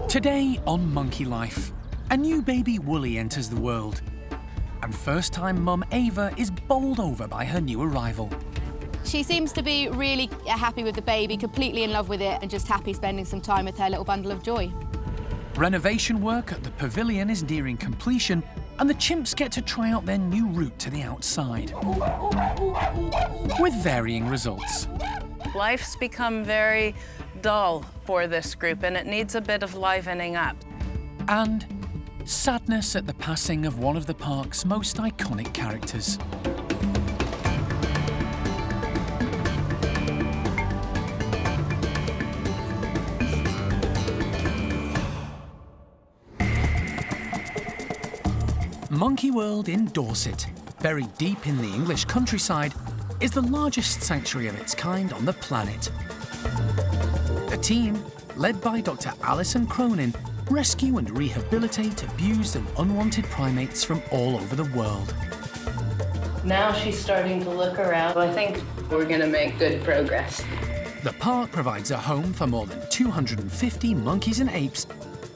Today on Monkey Life, a new baby Woolly enters the world. And first-time mum Ava is bowled over by her new arrival. She seems to be really happy with the baby, completely in love with it, and just happy spending some time with her little bundle of joy. Renovation work at the Pavilion is nearing completion, and the Chimps get to try out their new route to the outside. With varying results. Life's become very dull for this group, and it needs a bit of livening up. And sadness at the passing of one of the park's most iconic characters. Monkey World in Dorset, buried deep in the English countryside, is the largest sanctuary of its kind on the planet. The team, led by Dr. Alison Cronin, rescue and rehabilitate abused and unwanted primates from all over the world. Now she's starting to look around. I think we're going to make good progress. The park provides a home for more than 250 monkeys and apes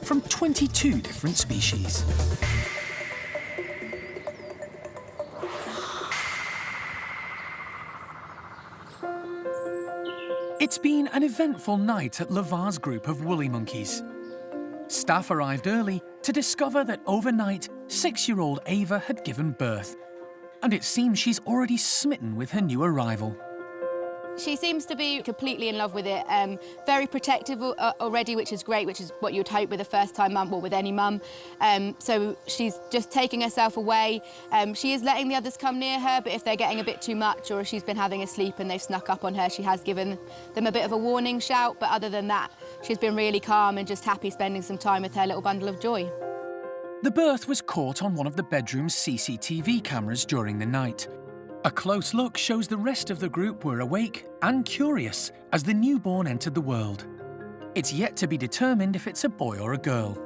from 22 different species. It's been an eventful night at Lavar's group of woolly monkeys. Staff arrived early to discover that overnight, 6-year-old Ava had given birth, and it seems she's already smitten with her new arrival. She seems to be completely in love with it, very protective already, which is great, which is what you'd hope with a first-time mum or with any mum. So she's just taking herself away. She is letting the others come near her, but if they're getting a bit too much or if she's been having a sleep and they've snuck up on her, she has given them a bit of a warning shout. But other than that, she's been really calm and just happy spending some time with her little bundle of joy. The birth was caught on one of the bedroom's CCTV cameras during the night. A close look shows the rest of the group were awake and curious as the newborn entered the world. It's yet to be determined if it's a boy or a girl.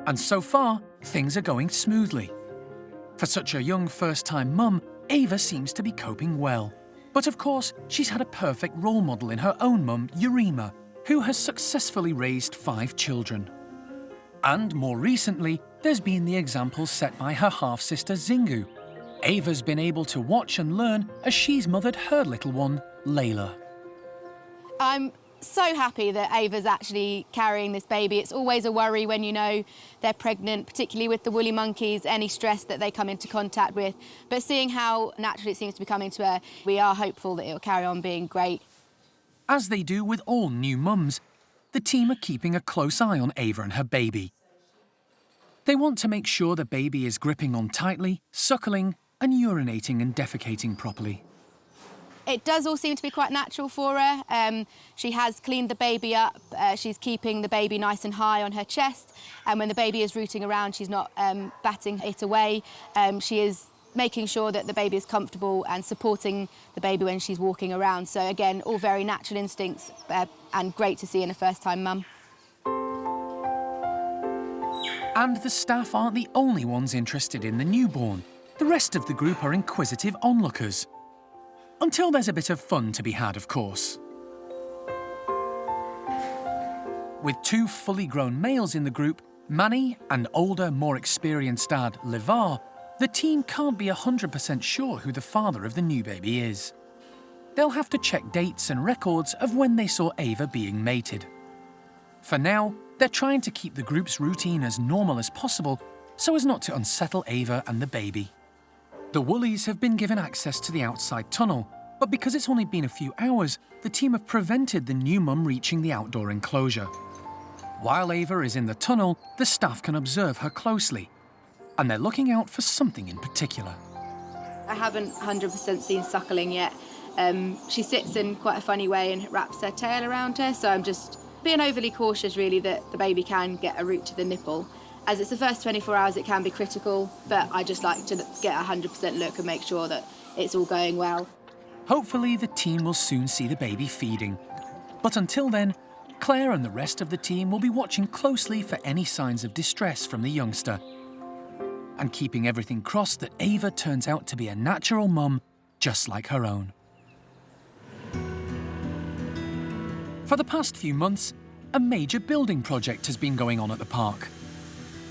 And so far, things are going smoothly. For such a young first-time mum, Ava seems to be coping well. But of course, she's had a perfect role model in her own mum, Urema, who has successfully raised 5 children. And more recently, there's been the example set by her half-sister Zingu. Ava's been able to watch and learn as she's mothered her little one, Layla. I'm so happy that Ava's actually carrying this baby. It's always a worry when you know they're pregnant, particularly with the woolly monkeys, any stress that they come into contact with. But seeing how naturally it seems to be coming to her, we are hopeful that it'll carry on being great. As they do with all new mums, the team are keeping a close eye on Ava and her baby. They want to make sure the baby is gripping on tightly, suckling, and urinating and defecating properly. It does all seem to be quite natural for her. She has cleaned the baby up. She's keeping the baby nice and high on her chest. And when the baby is rooting around, she's not batting it away. She is making sure that the baby is comfortable and supporting the baby when she's walking around. So again, all very natural instincts and great to see in a first-time mum. And the staff aren't the only ones interested in the newborn. The rest of the group are inquisitive onlookers. Until there's a bit of fun to be had, of course. With 2 fully grown males in the group, Manny and older, more experienced dad, Lavar, the team can't be 100% sure who the father of the new baby is. They'll have to check dates and records of when they saw Ava being mated. For now, they're trying to keep the group's routine as normal as possible so as not to unsettle Ava and the baby. The Woolies have been given access to the outside tunnel, but because it's only been a few hours, the team have prevented the new mum reaching the outdoor enclosure. While Ava is in the tunnel, the staff can observe her closely, and they're looking out for something in particular. I haven't 100% seen suckling yet. She sits in quite a funny way and wraps her tail around her, so I'm just being overly cautious, really, that the baby can get a route to the nipple. As it's the first 24 hours, it can be critical, but I just like to get a 100% look and make sure that it's all going well. Hopefully, the team will soon see the baby feeding. But until then, Claire and the rest of the team will be watching closely for any signs of distress from the youngster, and keeping everything crossed that Ava turns out to be a natural mum just like her own. For the past few months, a major building project has been going on at the park.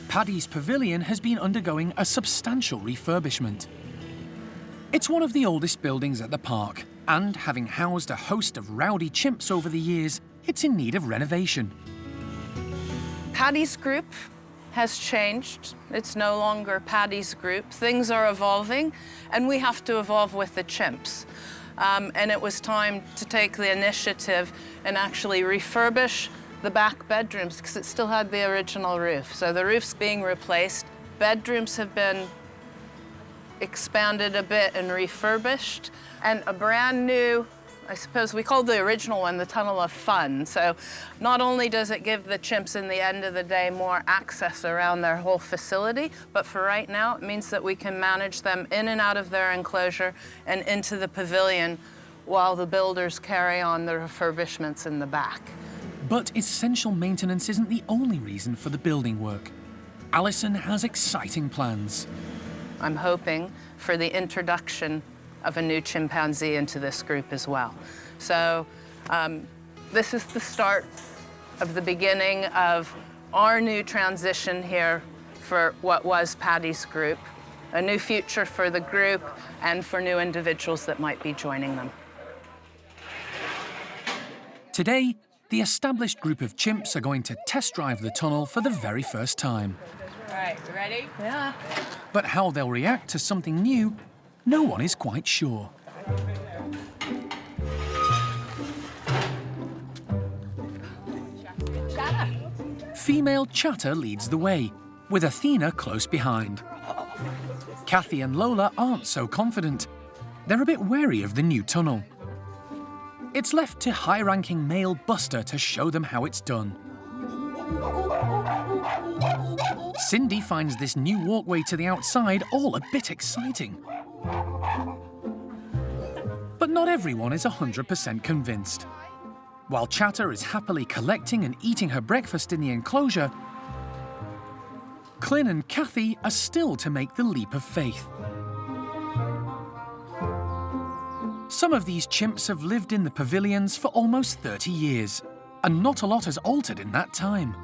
Paddy's Pavilion has been undergoing a substantial refurbishment. It's one of the oldest buildings at the park, and having housed a host of rowdy chimps over the years, it's in need of renovation. Paddy's group has changed. It's no longer Paddy's group. Things are evolving, and we have to evolve with the chimps. And it was time to take the initiative and actually refurbish the back bedrooms because it still had the original roof. So the roof's being replaced. Bedrooms have been expanded a bit and refurbished, and a brand new, I suppose we called the original one the Tunnel of Fun. So not only does it give the chimps in the end of the day more access around their whole facility, but for right now it means that we can manage them in and out of their enclosure and into the pavilion while the builders carry on the refurbishments in the back. But essential maintenance isn't the only reason for the building work. Alison has exciting plans. I'm hoping for the introduction of a new chimpanzee into this group as well. So this is the start of the beginning of our new transition here for what was Paddy's group, a new future for the group and for new individuals that might be joining them. Today, the established group of chimps are going to test drive the tunnel for the very first time. All right, you ready? Yeah. But how they'll react to something new, no one is quite sure. Female Chatter leads the way, with Athena close behind. Kathy and Lola aren't so confident. They're a bit wary of the new tunnel. It's left to high-ranking male Buster to show them how it's done. Cindy finds this new walkway to the outside all a bit exciting. But not everyone is 100% convinced. While Chatter is happily collecting and eating her breakfast in the enclosure, Clin and Kathy are still to make the leap of faith. Some of these chimps have lived in the pavilions for almost 30 years, and not a lot has altered in that time.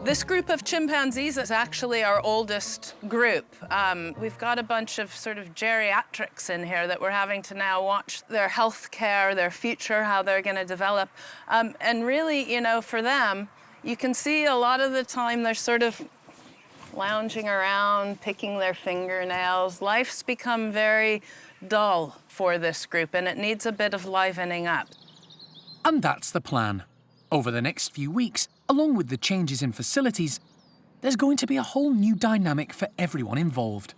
This group of chimpanzees is actually our oldest group. We've got a bunch of sort of geriatrics in here that we're having to now watch their health care, their future, how they're going to develop. And really, you know, for them, you can see a lot of the time they're sort of lounging around, picking their fingernails. Life's become very dull for this group, and it needs a bit of livening up. And that's the plan. Over the next few weeks, along with the changes in facilities, there's going to be a whole new dynamic for everyone involved.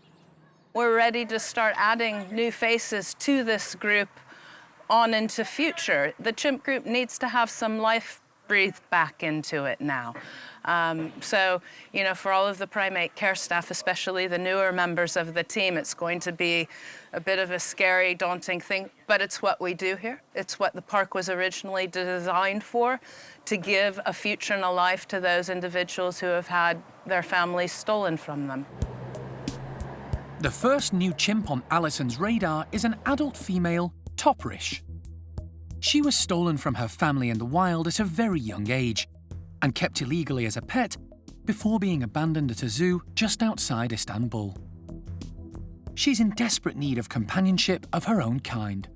We're ready to start adding new faces to this group on into future. The chimp group needs to have some life breathed back into it now. So, you know, for all of the primate care staff, especially the newer members of the team, it's going to be a bit of a scary, daunting thing, but it's what we do here. It's what the park was originally designed for, to give a future and a life to those individuals who have had their families stolen from them. The first new chimp on Alison's radar is an adult female, Topperish. She was stolen from her family in the wild at a very young age and kept illegally as a pet before being abandoned at a zoo just outside Istanbul. She's in desperate need of companionship of her own kind.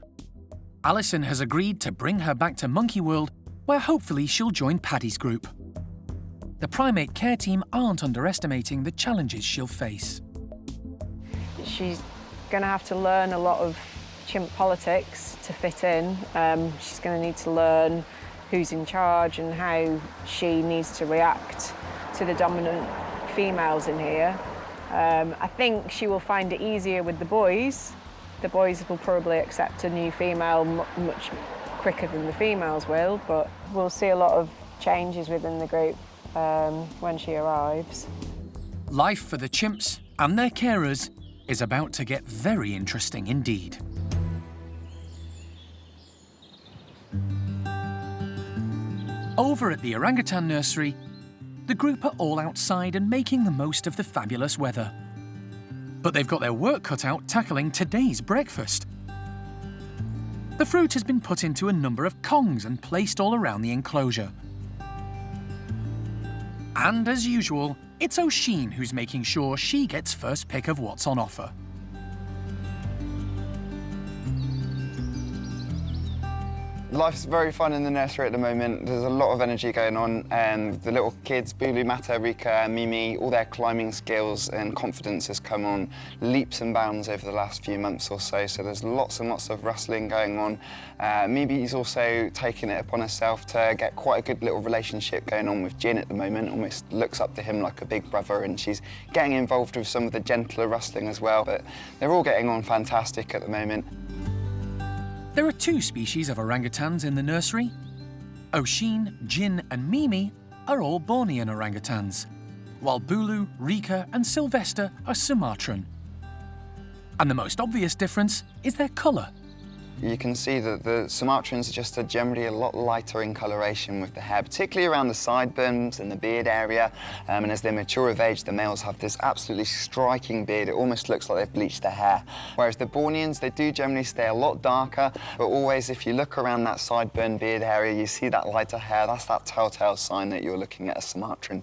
Alison has agreed to bring her back to Monkey World, where hopefully she'll join Paddy's group. The primate care team aren't underestimating the challenges she'll face. She's going to have to learn a lot of chimp politics to fit in. She's going to need to learn who's in charge and how she needs to react to the dominant females in here. I think she will find it easier with the boys. The boys will probably accept a new female much quicker than the females will, but we'll see a lot of changes within the group when she arrives. Life for the chimps and their carers is about to get very interesting indeed. Over at the Orangutan Nursery, the group are all outside and making the most of the fabulous weather. But they've got their work cut out tackling today's breakfast. The fruit has been put into a number of kongs and placed all around the enclosure. And as usual, it's Oisin who's making sure she gets first pick of what's on offer. Life's very fun in the nursery at the moment. There's a lot of energy going on, and the little kids, Bulu, Mata, Rika, Mimi, all their climbing skills and confidence has come on leaps and bounds over the last few months or so. So there's lots and lots of wrestling going on. Mimi's also taken it upon herself to get quite a good little relationship going on with Jin at the moment. Almost looks up to him like a big brother, and she's getting involved with some of the gentler wrestling as well. But they're all getting on fantastic at the moment. There are 2 species of orangutans in the nursery. Oisin, Jin and Mimi are all Bornean orangutans, while Bulu, Rika and Sylvester are Sumatran. And the most obvious difference is their colour. You can see that the Sumatrans are just generally a lot lighter in coloration with the hair, particularly around the sideburns and the beard area. And as they mature of age, the males have this absolutely striking beard. It almost looks like they've bleached their hair. Whereas the Borneans, they do generally stay a lot darker, but always if you look around that sideburn beard area, you see that lighter hair. That's that telltale sign that you're looking at a Sumatran.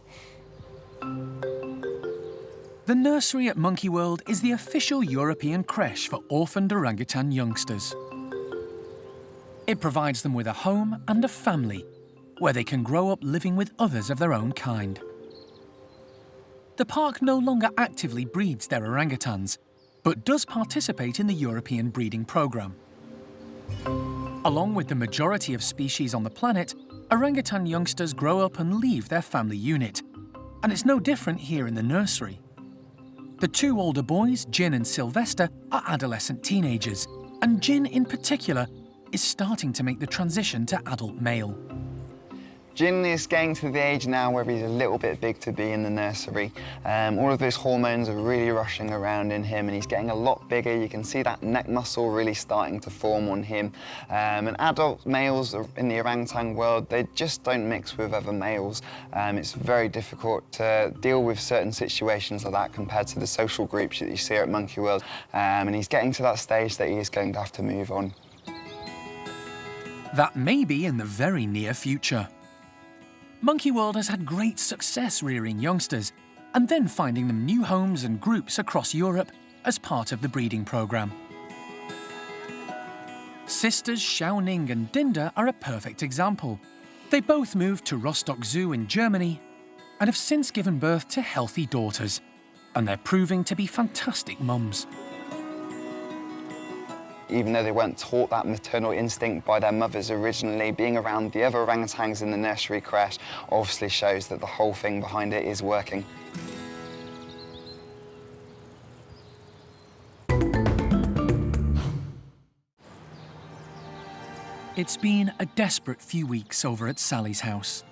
The nursery at Monkey World is the official European creche for orphaned orangutan youngsters. It provides them with a home and a family where they can grow up living with others of their own kind. The park no longer actively breeds their orangutans, but does participate in the European breeding programme. Along with the majority of species on the planet, orangutan youngsters grow up and leave their family unit, and it's no different here in the nursery. The 2 older boys, Jin and Sylvester, are adolescent teenagers, and Jin in particular is starting to make the transition to adult male. Jin is getting to the age now where he's a little bit big to be in the nursery. All of those hormones are really rushing around in him, and he's getting a lot bigger. You can see that neck muscle really starting to form on him. And adult males in the orangutan world, they just don't mix with other males. It's very difficult to deal with certain situations like that compared to the social groups that you see at Monkey World. And he's getting to that stage that he is going to have to move on. That may be in the very near future. Monkey World has had great success rearing youngsters and then finding them new homes and groups across Europe as part of the breeding programme. Sisters Xiaoning and Dinda are a perfect example. They both moved to Rostock Zoo in Germany and have since given birth to healthy daughters, and they're proving to be fantastic mums. Even though they weren't taught that maternal instinct by their mothers originally, being around the other orangutans in the nursery creche obviously shows that the whole thing behind it is working. It's been a desperate few weeks over at Sally's house.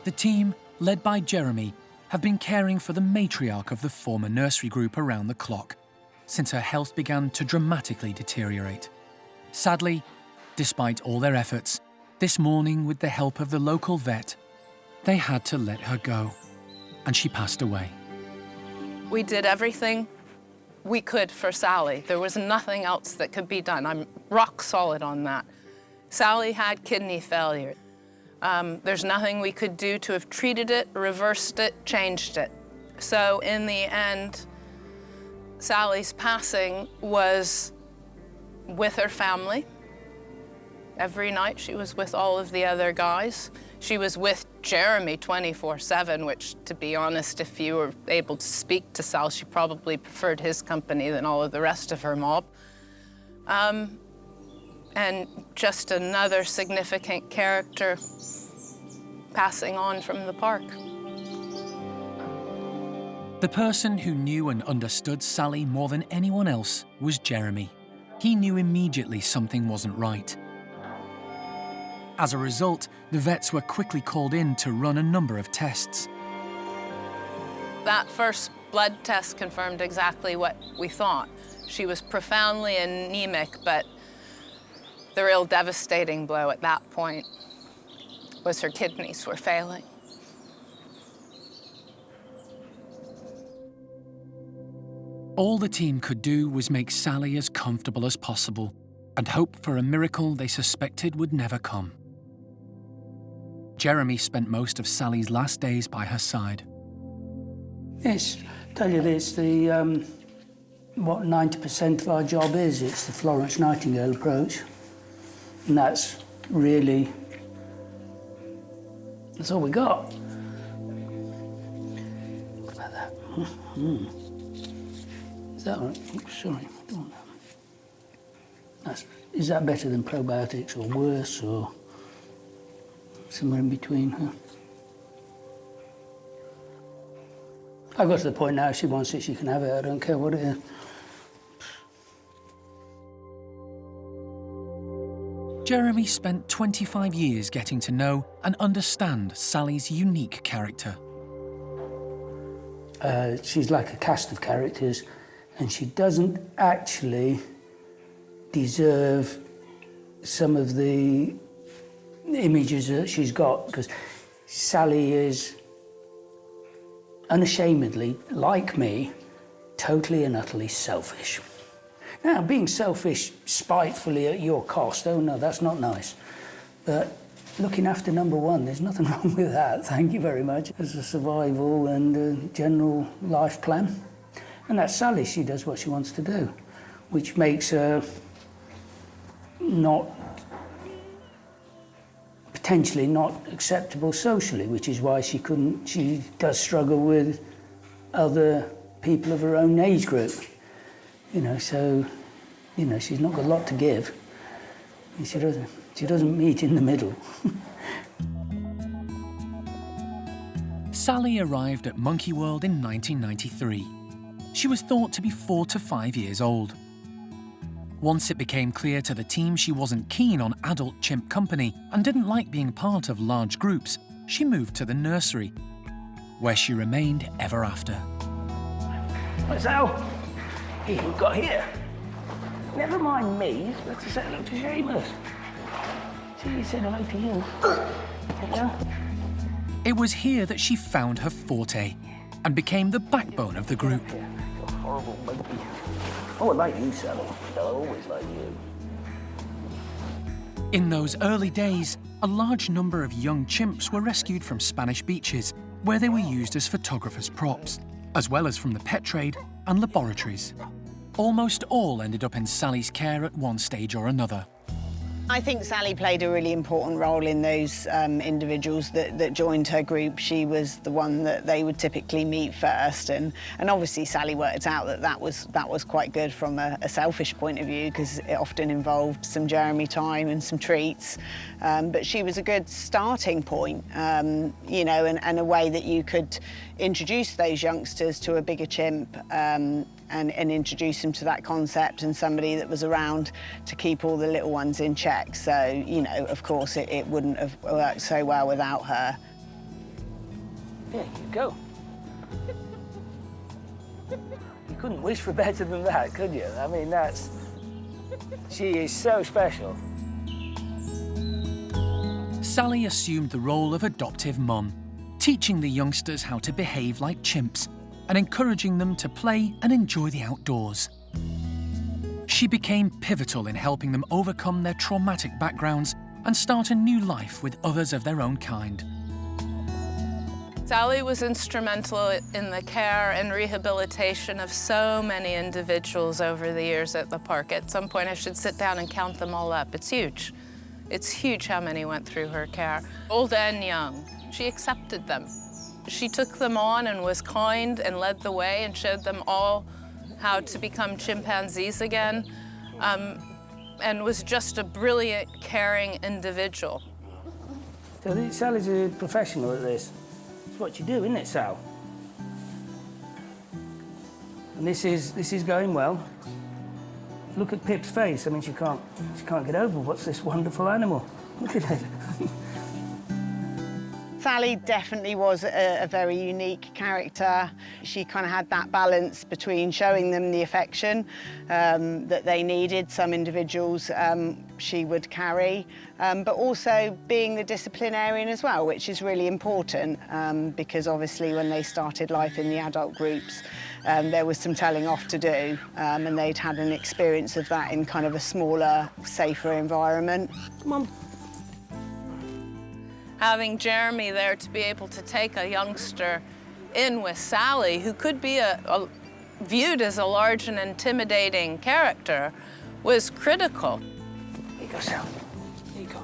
The team, led by Jeremy, have been caring for the matriarch of the former nursery group around the clock, since her health began to dramatically deteriorate. Sadly, despite all their efforts, this morning with the help of the local vet, they had to let her go, and she passed away. We did everything we could for Sally. There was nothing else that could be done. I'm rock solid on that. Sally had kidney failure. There's nothing we could do to have treated it, reversed it, changed it. So in the end, Sally's passing was with her family. Every night she was with all of the other guys. She was with Jeremy 24/7, which, to be honest, if you were able to speak to Sal, she probably preferred his company than all of the rest of her mob. And just another significant character passing on from the park. The person who knew and understood Sally more than anyone else was Jeremy. He knew immediately something wasn't right. As a result, the vets were quickly called in to run a number of tests. That first blood test confirmed exactly what we thought. She was profoundly anemic, but the real devastating blow at that point was her kidneys were failing. All the team could do was make Sally as comfortable as possible and hope for a miracle they suspected would never come. Jeremy spent most of Sally's last days by her side. Tell you this, what 90% of our job is, it's the Florence Nightingale approach. And that's really, that's all we got. Look about that. Is that all right? Oops, sorry, don't want that. Is that better than probiotics, or worse, or somewhere in between? Huh? I've got to the point now, if she wants it, she can have it. I don't care what it is. Jeremy spent 25 years getting to know and understand Sally's unique character. She's like a cast of characters, and she doesn't actually deserve some of the images that she's got, because Sally is unashamedly, like me, totally and utterly selfish. Now, being selfish spitefully at your cost, oh no, that's not nice. But looking after number one, there's nothing wrong with that, thank you very much, as a survival and a general life plan. And that's Sally, she does what she wants to do, which makes her potentially not acceptable socially, which is why she does struggle with other people of her own age group. So, she's not got a lot to give. She doesn't meet in the middle. Sally arrived at Monkey World in 1993. She was thought to be 4 to 5 years old. Once it became clear to the team she wasn't keen on adult chimp company and didn't like being part of large groups, she moved to the nursery, where she remained ever after. What's that? Hey, we've got here. Never mind me, let's say hello to Seamus. See, he said hello to you. Yeah. It was here that she found her forte and became the backbone of the group. Horrible monkey. Oh, I like you, Sally. I always like you. In those early days, a large number of young chimps were rescued from Spanish beaches, where they were used as photographers' props, as well as from the pet trade and laboratories. Almost all ended up in Sally's care at one stage or another. I think Sally played a really important role in those individuals that joined her group. She was the one that they would typically meet first, and obviously Sally worked out that was quite good from a selfish point of view, because it often involved some Jeremy time and some treats. But she was a good starting point, and a way that you could introduce those youngsters to a bigger chimp. And introduce them to that concept, and somebody that was around to keep all the little ones in check. So, of course, it wouldn't have worked so well without her. There you go. You couldn't wish for better than that, could you? I mean, she is so special. Sally assumed the role of adoptive mum, teaching the youngsters how to behave like chimps and encouraging them to play and enjoy the outdoors. She became pivotal in helping them overcome their traumatic backgrounds and start a new life with others of their own kind. Sally was instrumental in the care and rehabilitation of so many individuals over the years at the park. At some point, I should sit down and count them all up. It's huge. It's huge how many went through her care, old and young. She accepted them. She took them on and was kind and led the way and showed them all how to become chimpanzees again, and was just a brilliant, caring individual. So Sally's a professional at this. It's what you do, isn't it, Sal? And this is going well. Look at Pip's face. I mean, she can't get over what's this wonderful animal. Look at it. Sally definitely was a very unique character. She kind of had that balance between showing them the affection that they needed. Some individuals she would carry, but also being the disciplinarian as well, which is really important because obviously when they started life in the adult groups, there was some telling off to do, and they'd had an experience of that in kind of a smaller, safer environment. Come on. Having Jeremy there to be able to take a youngster in with Sally, who could be viewed as a large and intimidating character, was critical. Here you go, Sal. Here you go.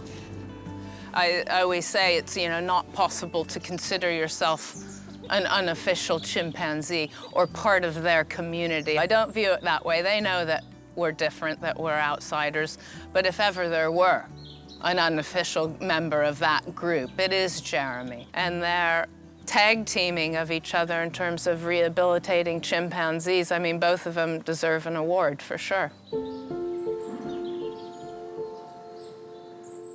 I always say it's, not possible to consider yourself an unofficial chimpanzee or part of their community. I don't view it that way. They know that we're different, that we're outsiders, but if ever there were an unofficial member of that group, it is Jeremy. And they're tag teaming of each other in terms of rehabilitating chimpanzees. I mean, both of them deserve an award for sure.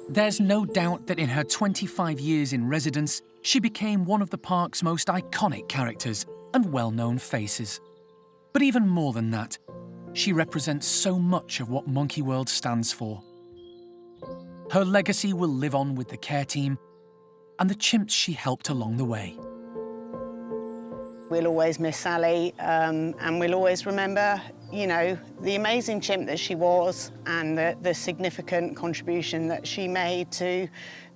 There's no doubt that in her 25 years in residence, she became one of the park's most iconic characters and well-known faces. But even more than that, she represents so much of what Monkey World stands for. Her legacy will live on with the care team and the chimps she helped along the way. We'll always miss Sally, and we'll always remember, the amazing chimp that she was and the significant contribution that she made to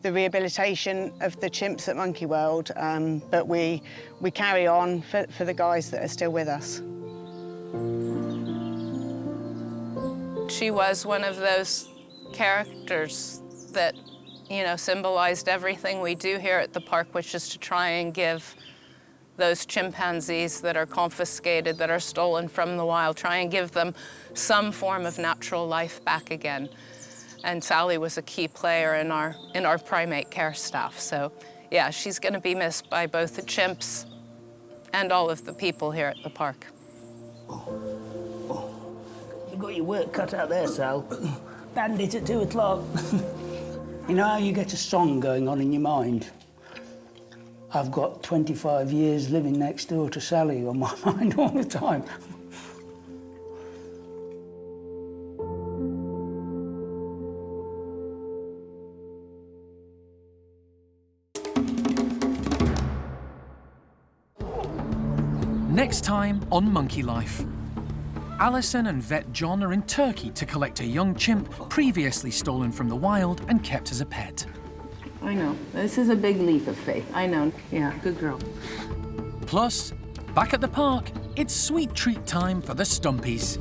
the rehabilitation of the chimps at Monkey World. But we carry on for the guys that are still with us. She was one of those characters that, symbolized everything we do here at the park, which is to try and give those chimpanzees that are confiscated, that are stolen from the wild, try and give them some form of natural life back again. And Sally was a key player in our primate care staff. So yeah, she's gonna be missed by both the chimps and all of the people here at the park. You got your work cut out there, Sal. Bandit at 2 o'clock. You know how you get a song going on in your mind? I've got 25 years living next door to Sally on my mind all the time. Next time on Monkey Life. Alison and vet John are in Turkey to collect a young chimp previously stolen from the wild and kept as a pet. I know. This is a big leap of faith. I know. Yeah, good girl. Plus, back at the park, it's sweet treat time for the Stumpies.